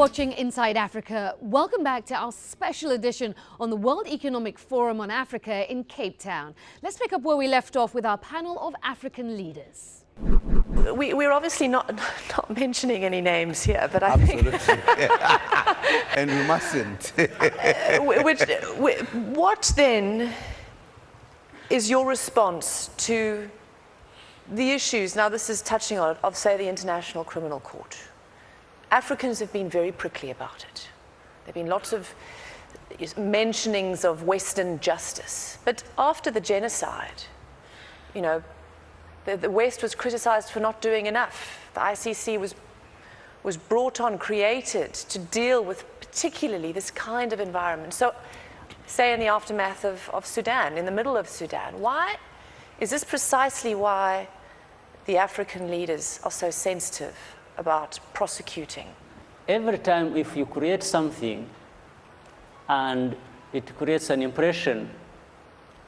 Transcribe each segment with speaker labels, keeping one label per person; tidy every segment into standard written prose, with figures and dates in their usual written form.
Speaker 1: watching Inside Africa. Welcome back to our special edition on the World Economic Forum on Africa in Cape Town. Let's pick up where we left off with our panel of African leaders.
Speaker 2: We're obviously not mentioning any names here, but I
Speaker 3: Absolutely.
Speaker 2: think...
Speaker 3: And we mustn't.
Speaker 2: What then is your response to the issues, now this is touching on, of, say, the International Criminal Court? Africans have been very prickly about it. There have been lots of mentionings of Western justice. But after the genocide, you know, the West was criticized for not doing enough. The ICC was brought on, created to deal with particularly this kind of environment. So, say in the aftermath of Sudan, in the middle of Sudan, why is this precisely why the African leaders are so sensitive about prosecuting?
Speaker 4: Every time if you create something and it creates an impression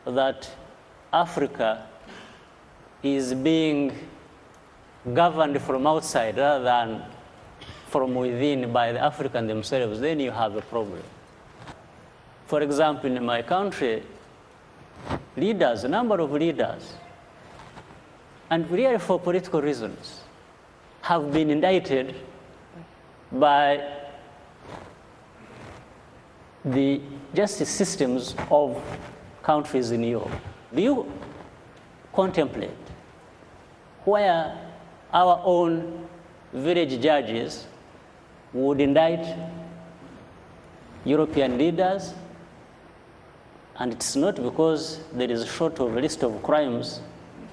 Speaker 4: that Africa is being governed from outside rather than from within by the Africans themselves, then you have a problem. For example, in my country, leaders, a number of leaders, and really for political reasons, have been indicted by the justice systems of countries in Europe. Do you contemplate where our own village judges would indict European leaders? And it's not because there is a short of a list of crimes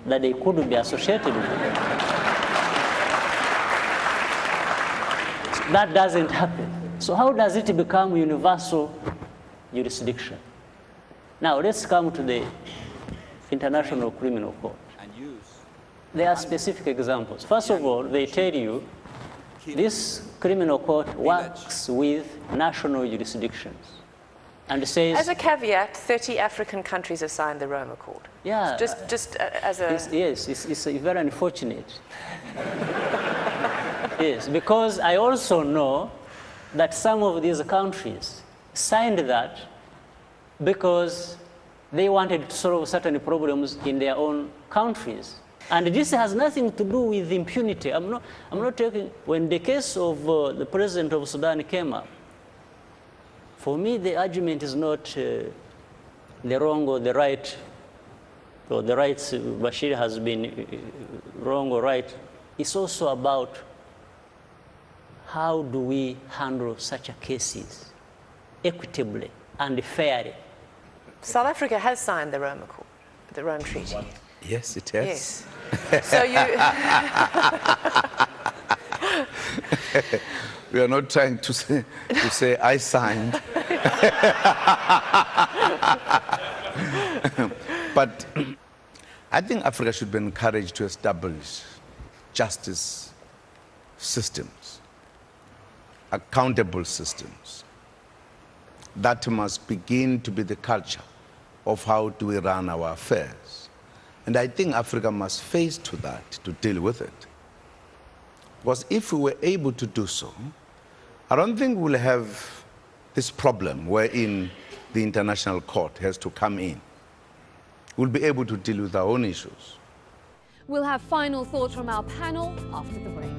Speaker 4: that they could be associated with. That doesn't happen. So how does it become universal jurisdiction? Now let's come to the International Criminal Court. There are specific examples. First of all, they tell you this criminal court works with national jurisdictions. And says,
Speaker 2: as a caveat, 30 African countries have signed the Rome Accord.
Speaker 4: Yeah.
Speaker 2: Just as a...
Speaker 4: Yes, it's very unfortunate. Yes, because I also know that some of these countries signed that because they wanted to solve certain problems in their own countries. And this has nothing to do with impunity. I'm not talking, when the case of the president of Sudan came up, for me, the argument is not the wrong or the right, or the rights Bashir has been wrong or right. It's also about how do we handle such cases equitably and fairly.
Speaker 2: South Africa has signed the Rome Accord, the Rome Treaty.
Speaker 3: Yes, it has.
Speaker 2: Yes. So you...
Speaker 3: We are not trying to say I signed. But I think Africa should be encouraged to establish justice systems, accountable systems. That must begin to be the culture of how do we run our affairs. And I think Africa must face to that to deal with it. Because if we were able to do so, I don't think we'll have this problem wherein the International Court has to come in. We'll be able to deal with our own issues.
Speaker 1: We'll have final thoughts from our panel after the break.